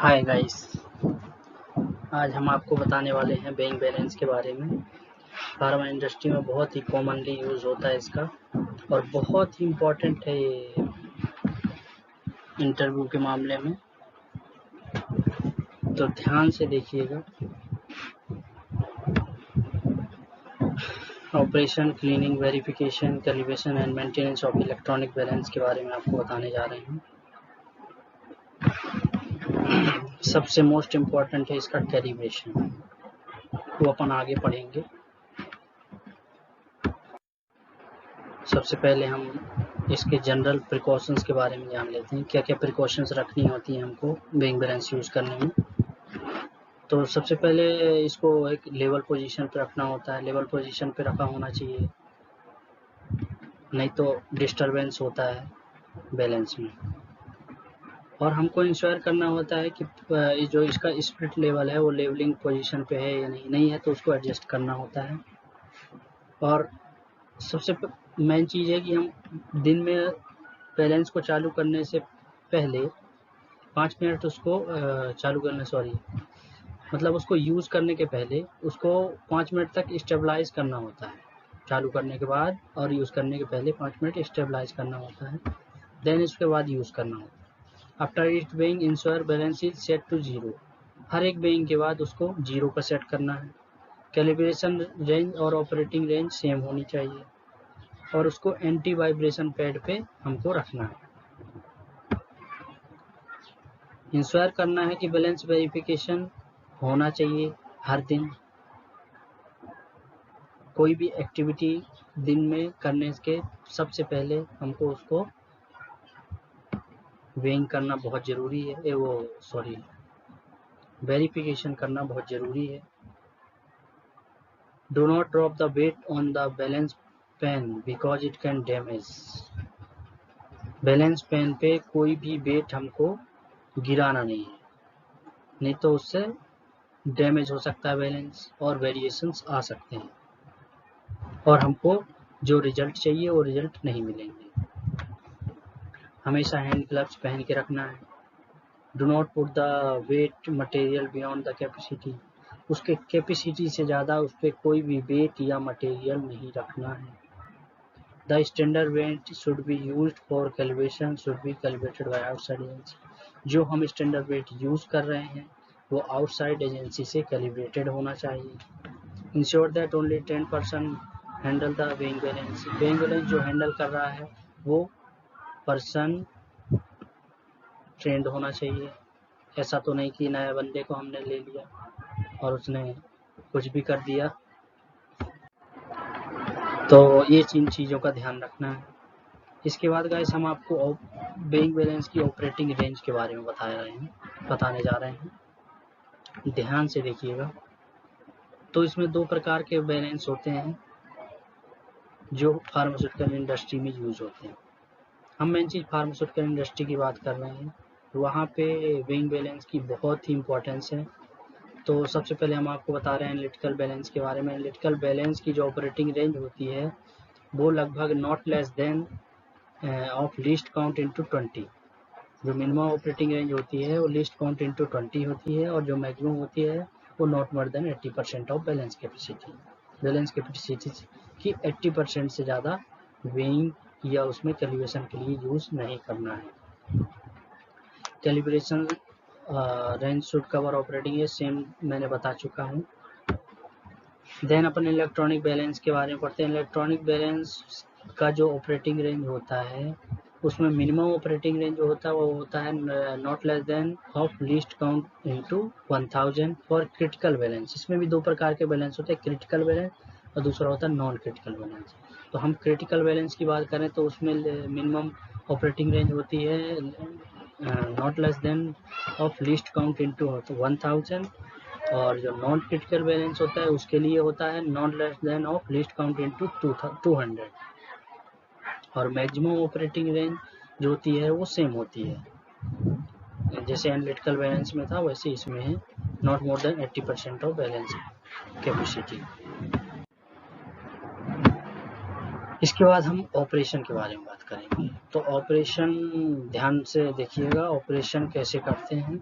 Hi guys, आज हम आपको बताने वाले हैं बैंक बैलेंस के बारे में। फार्मा इंडस्ट्री में बहुत ही कॉमनली यूज़ होता है इसका और बहुत ही इम्पोर्टेंट है ये इंटरव्यू के मामले में, तो ध्यान से देखिएगा। Operation, cleaning, verification, calibration and maintenance of electronic balance के बारे में आपको बताने जा रहे हैं। सबसे मोस्ट इम्पॉर्टेंट है इसका कैलिब्रेशन, वो अपन आगे पढ़ेंगे। सबसे पहले हम इसके जनरल प्रिकॉशंस के बारे में जान लेते हैं, क्या क्या प्रिकॉशंस रखनी होती हैं हमको बैंक बैलेंस यूज़ करने में। तो सबसे पहले इसको एक लेवल पोजीशन पे रखना होता है, लेवल पोजीशन पे रखा होना चाहिए, नहीं तो डिस्टरबेंस होता है बैलेंस में। और हमको इंश्योर करना होता है कि जो इसका स्प्लिट लेवल है वो लेवलिंग पोजीशन पे है या नहीं है तो उसको एडजस्ट करना होता है। और सबसे मेन चीज़ है कि हम दिन में बैलेंस को चालू करने से पहले 5 मिनट उसको मतलब उसको यूज़ करने के पहले उसको 5 मिनट तक स्टेबलाइज करना होता है। चालू करने के बाद और यूज़ करने के पहले 5 मिनट स्टेबलाइज करना होता है, देन इसके बाद यूज़ करना होता है। After each weighing ensure balance is set to 0, हर एक बेइंग के बाद उसको 0 पर सेट करना है। कैलिब्रेशन रेंज और ऑपरेटिंग रेंज सेम होनी चाहिए और उसको एंटी वाइब्रेशन पैड पे हमको रखना है। इंश्योर करना है कि बैलेंस वेरिफिकेशन होना चाहिए हर दिन। कोई भी एक्टिविटी दिन में करने के सबसे पहले हमको उसको वेइंग करना बहुत ज़रूरी है, वेरिफिकेशन करना बहुत ज़रूरी है। Do not drop the weight on the balance pan because it can damage. Balance pan पे कोई भी वेट हमको गिराना नहीं है, नहीं तो उससे डैमेज हो सकता है बैलेंस और वेरिएशंस आ सकते हैं और हमको जो रिजल्ट चाहिए वो रिजल्ट नहीं मिलेंगे। हमेशा हैंड ग्लव्स पहन के रखना है। Do not put the wait material beyond the capacity, उसके कैपेसिटी से ज़्यादा उस पर कोई भी वेट या मटेरियल नहीं रखना है। The standard weight should be used for calibration should be calibrated by outside agency, जो हम स्टैंडर्ड वेट यूज़ कर रहे हैं वो आउटसाइड एजेंसी से कैलिब्रेटेड होना चाहिए। Ensure that only 10% handle the weighing balance, weighing balance जो हैंडल कर रहा है वो पर्सन ट्रेंड होना चाहिए। ऐसा तो नहीं कि नए बंदे को हमने ले लिया और उसने कुछ भी कर दिया, तो ये इन चीज़ों का ध्यान रखना है। इसके बाद गाइस हम आपको बैंक बैलेंस की ऑपरेटिंग रेंज के बारे में बताने जा रहे हैं। ध्यान से देखिएगा। तो इसमें 2 प्रकार के बैलेंस होते हैं जो फार्मास्यूटिकल इंडस्ट्री में यूज होते हैं। हम मेन चीज़ फार्मास्यूटिकल इंडस्ट्री की बात कर रहे हैं, वहाँ पे बैंक बैलेंस की बहुत ही इम्पोर्टेंस है। तो सबसे पहले हम आपको बता रहे हैं एनालिटिकल बैलेंस के बारे में। एनालिटिकल बैलेंस की जो ऑपरेटिंग रेंज होती है वो लगभग not less than of least count into 20। जो मिनिमम ऑपरेटिंग रेंज होती है वो लीस्ट काउंट इंटू 20 होती है और जो मैक्सिमम होती है वो not more than 80% of balance capacity. Balance capacity की 80% से ज़्यादा वेइंग या उसमें कैलिब्रेशन के लिए यूज़ नहीं करना है। Calibration range should cover operating, ये सेम मैंने बता चुका हूँ। देन अपन इलेक्ट्रॉनिक बैलेंस के बारे में पढ़ते हैं। इलेक्ट्रॉनिक बैलेंस का जो ऑपरेटिंग रेंज होता है उसमें मिनिमम ऑपरेटिंग रेंज जो होता है वो होता है not less than of least count into 1000 for critical balance. इसमें भी 2 प्रकार के बैलेंस होते हैं, क्रिटिकल बैलेंस और दूसरा होता है नॉन क्रिटिकल बैलेंस। तो हम क्रिटिकल बैलेंस की बात करें तो उसमें मिनिमम ऑपरेटिंग रेंज होती है not less than of least count into 1000 और जो नॉन क्रिटिकल बैलेंस होता है उसके लिए होता है not less than of least count into 200 और मैक्सिमम ऑपरेटिंग रेंज जो होती है वो सेम होती है। जैसे एनालिटिकल बैलेंस में था वैसे इसमें है not more than 80% of balance capacity. इसके बाद हम ऑपरेशन के बारे में बात करेंगे। तो ऑपरेशन ध्यान से देखिएगा, ऑपरेशन कैसे करते हैं।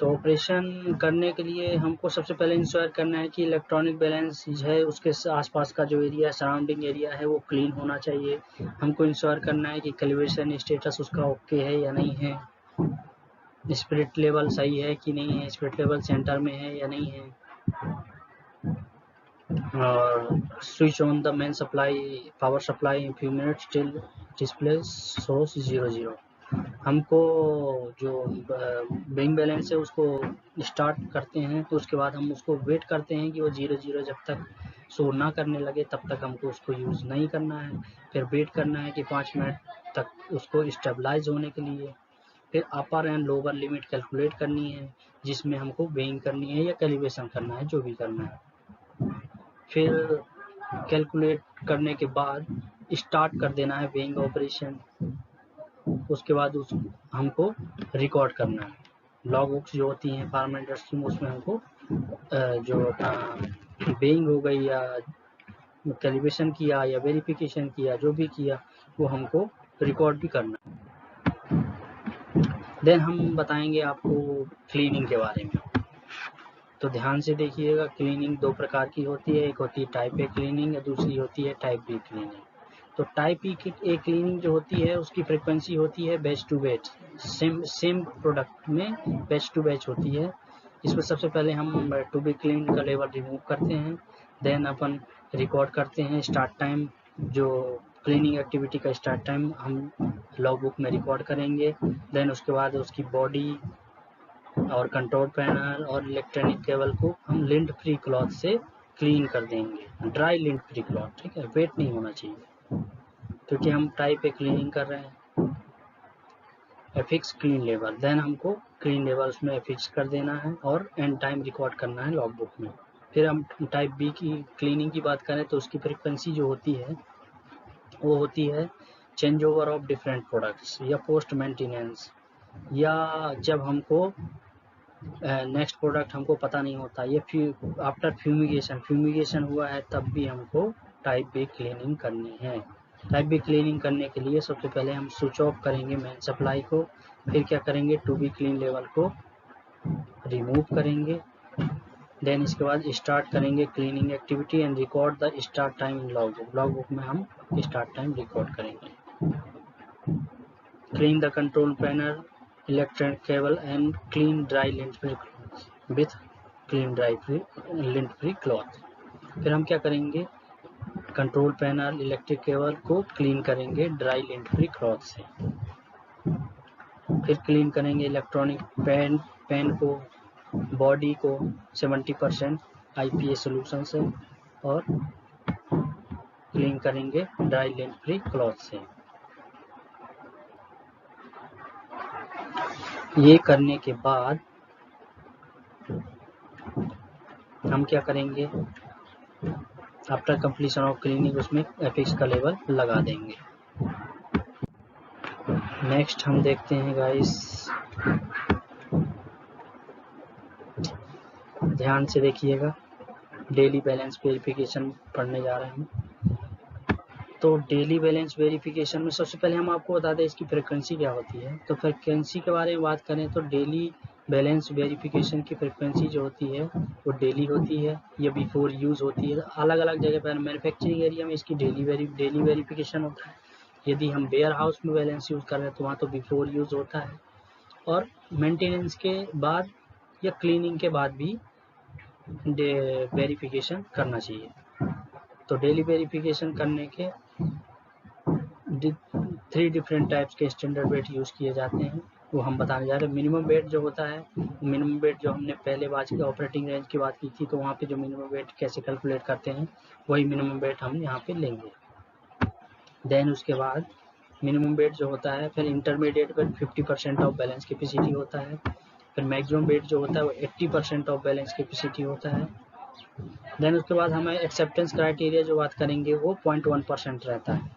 तो ऑपरेशन करने के लिए हमको सबसे पहले इंश्योर करना है कि इलेक्ट्रॉनिक बैलेंस है उसके आसपास का जो एरिया सराउंडिंग एरिया है वो क्लीन होना चाहिए। हमको इंश्योर करना है कि कैलिब्रेशन स्टेटस उसका ओके है या नहीं है, स्पिरिट लेवल सही है कि नहीं है, स्पिरिट लेवल सेंटर में है या नहीं है, और switch on the main supply power supply in few minutes till display shows 00। हमको जो बिंग बैलेंस है उसको स्टार्ट करते हैं तो उसके बाद हम उसको वेट करते हैं कि वो 00 जब तक शो ना करने लगे तब तक हमको उसको यूज़ नहीं करना है। फिर वेट करना है कि 5 मिनट तक उसको स्टेबलाइज होने के लिए। फिर अपर एंड लोअर लिमिट कैलकुलेट करनी है जिसमें हमको वेइंग करनी है या कैलिब्रेशन करना है, जो भी करना है। फिर कैलकुलेट करने के बाद स्टार्ट कर देना है वेइंग ऑपरेशन। उसके बाद उस हमको रिकॉर्ड करना है। लॉग बुक्स जो होती हैं फार्मा इंडस्ट्री में उसमें हमको जो अपना वेइंग हो गई या कैलिब्रेशन किया या वेरिफिकेशन किया जो भी किया वो हमको रिकॉर्ड भी करना है। देन हम बताएंगे आपको क्लीनिंग के बारे में। तो ध्यान से देखिएगा, क्लीनिंग दो प्रकार की होती है, एक होती है टाइप ए क्लीनिंग और दूसरी होती है टाइप बी क्लीनिंग। तो टाइप ए क्लीनिंग जो होती है उसकी फ्रिक्वेंसी होती है batch to batch, same product में बैच टू बैच होती है। इसमें सबसे पहले हम टू बी क्लीन का लेवल रिमूव करते हैं, देन अपन रिकॉर्ड करते हैं स्टार्ट टाइम, जो क्लीनिंग एक्टिविटी का स्टार्ट टाइम हम लॉग बुक में रिकॉर्ड करेंगे। देन उसके बाद उसकी बॉडी और कंट्रोल पैनल और इलेक्ट्रॉनिक केबल को हम लिंट फ्री क्लॉथ से क्लीन कर देंगे, ड्राई लिंट फ्री क्लॉथ, ठीक है, वेट नहीं होना चाहिए क्योंकि हम टाइप पे क्लीनिंग कर रहे हैं। एफिक्स क्लीन लेवल, देन हमको क्लीन लेवल उसमें एफिक्स कर देना है और एंड टाइम रिकॉर्ड करना है लॉग बुक में। फिर हम टाइप बी की क्लीनिंग की बात करें तो उसकी फ्रिक्वेंसी जो होती है वो होती है change over of different products या पोस्ट मेंटेनेंस, या जब हमको नेक्स्ट प्रोडक्ट हमको पता नहीं होता, ये आफ्टर फ्यूमिगेशन हुआ है तब भी हमको टाइप बी क्लीनिंग करनी है। टाइप बी क्लीनिंग करने के लिए सबसे पहले हम स्विच ऑफ करेंगे मेन सप्लाई को, फिर क्या करेंगे टू बी क्लीन लेवल को रिमूव करेंगे, देन इसके बाद स्टार्ट करेंगे cleaning activity and record the start time in log book. Log book में हम स्टार्ट टाइम रिकॉर्ड करेंगे। Clean the control panel, electronic cable and clean dry lint free with clean dry free lint free cloth. फिर हम क्या करेंगे control panel electric cable को clean करेंगे dry lint free cloth से। फिर क्लीन करेंगे इलेक्ट्रॉनिक पेन को, बॉडी को 70% IPA सोल्यूशन से और क्लीन करेंगे ड्राई लिंट फ्री क्लॉथ से। ये करने के बाद हम क्या करेंगे आफ्टर कंप्लीशन ऑफ क्लीनिंग उसमें एफिक्स का लेवल लगा देंगे। नेक्स्ट हम देखते हैं गाइस, ध्यान से देखिएगा, डेली बैलेंस वेरिफिकेशन पढ़ने जा रहे हैं। तो डेली बैलेंस वेरिफिकेशन में सबसे पहले हम आपको बता दें इसकी फ्रिक्वेंसी क्या होती है। तो फ्रिक्वेंसी के बारे में बात करें तो डेली बैलेंस वेरिफिकेशन की फ्रिक्वेंसी जो होती है वो डेली होती है या बिफोर यूज़ होती है। अलग अलग जगह पर मैन्युफैक्चरिंग एरिया में इसकी डेली वेरिफिकेशन होता है। यदि हम वेयर हाउस में बैलेंस यूज़ कर रहे हैं तो वहाँ तो बिफोर यूज़ होता है, और मेंटेनेंस के बाद या क्लीनिंग के बाद भी वेरिफिकेशन करना चाहिए। तो डेली वेरिफिकेशन करने के 3 डिफरेंट टाइप्स के स्टैंडर्ड वेट यूज़ किए जाते हैं, वो हम बताने जा रहे हैं। मिनिमम वेट जो होता है, मिनिमम वेट जो हमने पहले बात की ऑपरेटिंग रेंज की बात की थी, तो वहाँ पे जो मिनिमम वेट कैसे कैलकुलेट करते हैं वही मिनिमम वेट हम यहाँ पे लेंगे। देन उसके बाद मिनिमम वेट जो होता है, फिर intermediate weight 50% of balance capacity होता है, फिर मैक्सिमम वेट जो होता है वो 80% ऑफ बैलेंस कैपेसिटी होता है। देन उसके बाद हमें एक्सेप्टेंस क्राइटेरिया जो बात करेंगे वो 0.1% रहता है,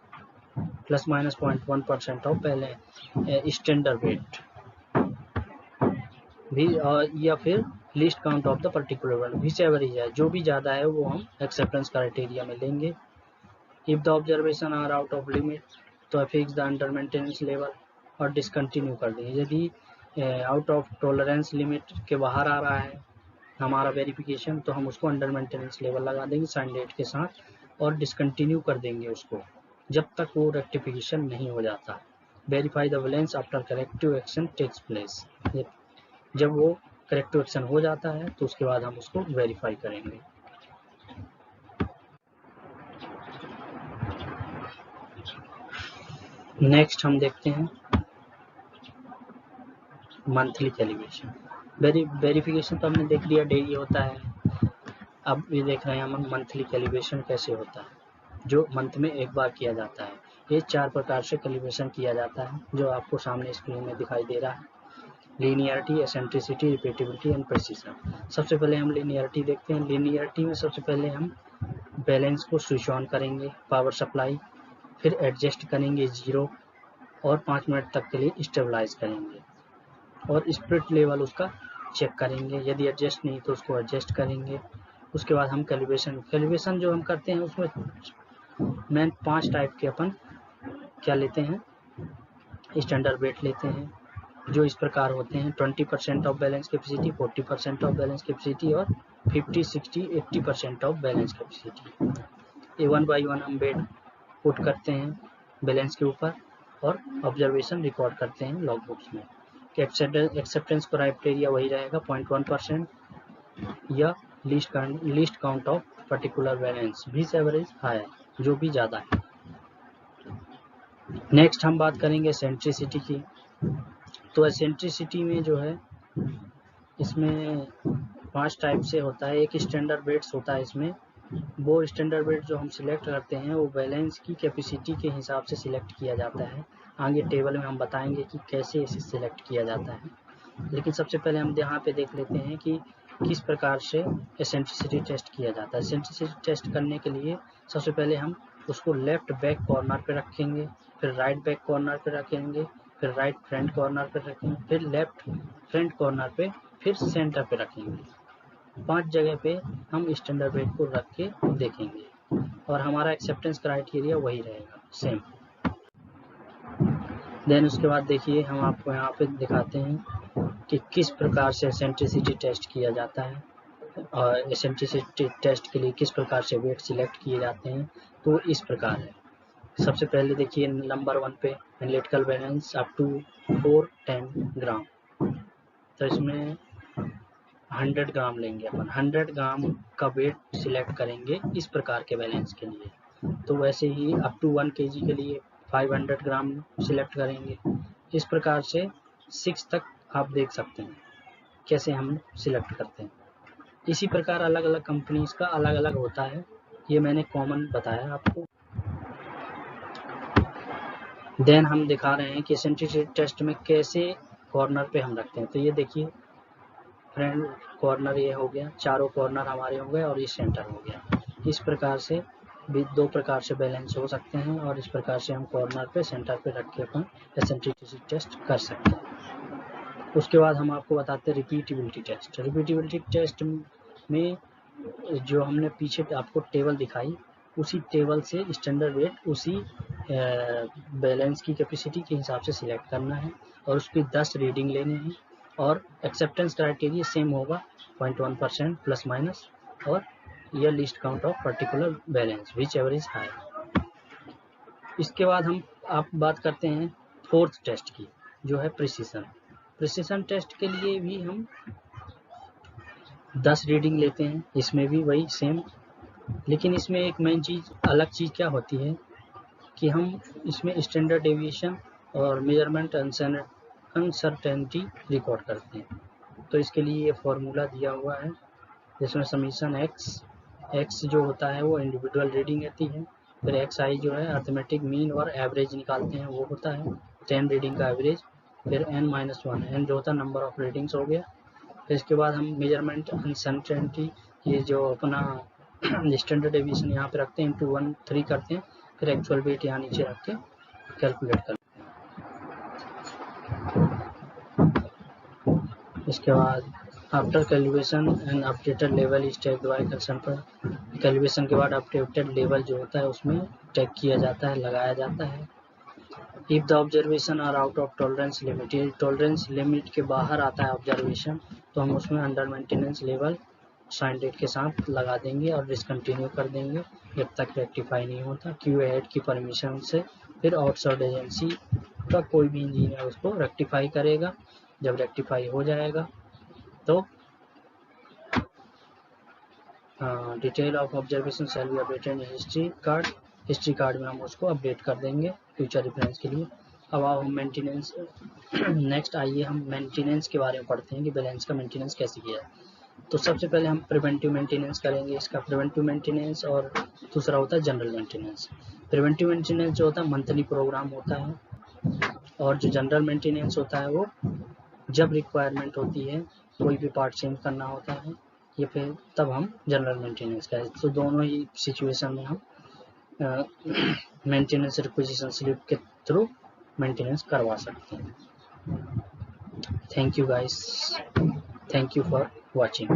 प्लस माइनस 0.1% ऑफ पहले स्टैंडर्ड वेट भी, या फिर least count of the particular weight, whichever है, जो भी ज़्यादा है वो हम एक्सेप्टेंस क्राइटेरिया में लेंगे। If the observation are out of limit तो fix the under maintenance level और डिसकंटिन्यू कर देंगे। यदि आउट ऑफ टॉलरेंस लिमिट के बाहर आ रहा है हमारा वेरिफिकेशन, तो हम उसको अंडर मेंटेनेंस लेवल लगा देंगे साइन डेट के साथ और डिसकंटिन्यू कर देंगे उसको जब तक वो रेक्टिफिकेशन नहीं हो जाता। Verify the balance after corrective action takes place, जब वो करेक्टिव एक्शन हो जाता है तो उसके बाद हम उसको वेरीफाई करेंगे। नेक्स्ट हम देखते हैं मंथली कैलिब्रेशन। वेरिफिकेशन तो हमने देख लिया डेली होता है, अब ये देख रहे हैं हम मंथली कैलिब्रेशन कैसे होता है, जो मंथ में एक बार किया जाता है। ये 4 प्रकार से कैलिब्रेशन किया जाता है जो आपको सामने स्क्रीन में दिखाई दे रहा है। Linearity, eccentricity, repeatability and precision. सबसे पहले हम लीनियरिटी देखते हैं। लीनियरिटी में सबसे पहले हम बैलेंस को स्विच ऑन करेंगे, पावर सप्लाई, फिर एडजस्ट करेंगे 0 और 5 मिनट तक के लिए स्टेबलाइज करेंगे और स्पिरिट लेवल उसका चेक करेंगे। यदि एडजस्ट नहीं तो उसको एडजस्ट करेंगे। उसके बाद हम कैलिब्रेशन जो हम करते हैं उसमें मेन 5 टाइप के अपन क्या लेते हैं, स्टैंडर्ड वेट लेते हैं जो इस प्रकार होते हैं 20% of balance capacity, 40% of balance capacity और 50, 60, 80% ऑफ बैलेंस कैपेसिटी। ये 1 बाई 1 हम वेट पुट करते हैं बैलेंस के ऊपर और ऑब्जर्वेशन रिकॉर्ड करते हैं लॉग बुक्स में। एक्सेप्टेंस क्राइटेरिया वही रहेगा 0.1% या least count of particular balance, बीस एवरेज हायर, जो भी ज़्यादा है। नेक्स्ट हम बात करेंगे एसेंट्रिसिटी की। तो एसेंट्रिसिटी में जो है इसमें 5 टाइप से होता है। एक स्टैंडर्ड वेट्स होता है, इसमें वो स्टैंडर्ड वेट जो हम सिलेक्ट करते हैं वो बैलेंस की कैपेसिटी के हिसाब से सिलेक्ट किया जाता है। आगे टेबल में हम बताएंगे कि कैसे इसे सिलेक्ट किया जाता है, लेकिन सबसे पहले हम यहाँ पे देख लेते हैं कि किस प्रकार से एसेंट्रिसिटी टेस्ट किया जाता है। एसेंट्रिसिटी टेस्ट करने के लिए सबसे पहले हम उसको लेफ्ट बैक कॉर्नर पे रखेंगे, फिर राइट बैक कॉर्नर पे रखेंगे, फिर राइट फ्रंट कॉर्नर पे रखेंगे, फिर लेफ्ट फ्रंट कॉर्नर पे, फिर सेंटर पे रखेंगे। 5 जगह पे हम स्टैंडर्ड वेट को रख के देखेंगे और हमारा एक्सेप्टेंस क्राइटेरिया वही रहेगा सेम। देन उसके बाद देखिए हम आपको यहाँ पे दिखाते हैं कि किस प्रकार से एसेंट्रिसिटी टेस्ट किया जाता है और एसेंट्रिसिटी टेस्ट के लिए किस प्रकार से वेट सिलेक्ट किए जाते हैं। तो इस प्रकार है। सबसे पहले देखिए नंबर 1 पे एनालिटिकल बैलेंस अप टू 410 ग्राम, तो इसमें 100 ग्राम लेंगे अपन। 100 ग्राम का वेट सिलेक्ट करेंगे इस प्रकार के बैलेंस के लिए। तो वैसे ही अप टू 1 kg के लिए 500 ग्राम सिलेक्ट करेंगे। इस प्रकार से 6 तक आप देख सकते हैं कैसे हम सिलेक्ट करते हैं। इसी प्रकार अलग अलग कंपनीज का अलग अलग होता है, ये मैंने कॉमन बताया आपको। देन हम दिखा रहे हैं कि एसेंट्रिसिटी टेस्ट में कैसे कॉर्नर पे हम रखते हैं। तो ये देखिए फ्रंट कॉर्नर ये हो गया, चारों कॉर्नर हमारे हो गए और ये सेंटर हो गया। इस प्रकार से भी 2 प्रकार से बैलेंस हो सकते हैं और इस प्रकार से हम कॉर्नर पे सेंटर पे रख के अपन एसेंट्रिसिटी टेस्ट कर सकते हैं। उसके बाद हम आपको बताते हैं रिपीटेबिलिटी टेस्ट। रिपीटेबिलिटी टेस्ट में जो हमने पीछे आपको टेबल दिखाई, उसी टेबल से स्टैंडर्ड वेट उसी बैलेंस की कैपेसिटी के हिसाब से सिलेक्ट करना है और उसकी 10 रीडिंग लेनी है और एक्सेप्टेंस क्राइटेरिया सेम होगा 0.1% प्लस माइनस और यह list count of particular balance which average high. इसके बाद हम आप बात करते हैं 4th टेस्ट की, जो है प्रिसीजन। प्रिसीजन टेस्ट के लिए भी हम 10 रीडिंग लेते हैं, इसमें भी वही सेम, लेकिन इसमें एक मेन चीज़ अलग चीज़ क्या होती है कि हम इसमें स्टैंडर्ड डेविएशन और मेजरमेंट अनसर्टेनिटी रिकॉर्ड करते हैं। तो इसके लिए ये फॉर्मूला दिया हुआ है जिसमें समीशन एक्स जो होता है वो इंडिविजुअल रीडिंग रहती है, फिर एक्स आई जो है अर्थमेटिक मीन और एवरेज निकालते हैं वो होता है 10 रीडिंग का एवरेज, फिर n-1 n जो होता है नंबर ऑफ रीडिंग्स हो गया। फिर इसके बाद हम मेजरमेंट अनसर्टेनिटी, ये जो अपना स्टैंडर्ड डेविएशन यहाँ पे रखते हैं इंटू 1/3 करते हैं, फिर एक्चुअल वेट यहाँ नीचे रख के कैलकुलेट करते हैं। इसके बाद after calibration and updated level is tag by concern. Calibration के बाद अपडेटेड लेवल जो होता है उसमें टैग किया जाता है, लगाया जाता है। If the observation are out of tolerance limit, ये टॉलरेंस लिमिट के बाहर आता है ऑब्जर्वेशन, तो हम उसमें under maintenance level sign date के साथ लगा देंगे और डिसकंटिन्यू कर देंगे जब तक रेक्टिफाई नहीं होता। क्यू हेड की परमिशन से फिर आउटसाइड एजेंसी का कोई भी इंजीनियर उसको रेक्टिफाई करेगा। जब रेक्टिफाई हो जाएगा तो detail of observation shall be updated in history card में हम उसको अपडेट कर देंगे फ्यूचर रेफरेंस के लिए। अब हम मेंटेनेंस नेक्स्ट आइए हम मेंटेनेंस के बारे में पढ़ते हैं कि बैलेंस का मेंटेनेंस कैसे किया है। तो सबसे पहले हम प्रिवेंटिव मेंटेनेंस करेंगे, इसका प्रिवेंटिव मेंटेनेंस, और दूसरा होता है जनरल मेंटेनेंस। प्रिवेंटिव मेंटेनेंस जो होता है मंथली प्रोग्राम होता है, और जो जनरल मेंटेनेंस होता है वो जब रिक्वायरमेंट होती है, कोई भी पार्ट चेंज करना होता है या फिर तब हम जनरल मेंटेनेंस करें। तो दोनों ही सिचुएशन में हम मेंटेनेंस रिक्विजिशन स्लिप के थ्रू मेंटेनेंस करवा सकते हैं। Thank you guys, thank you for watching.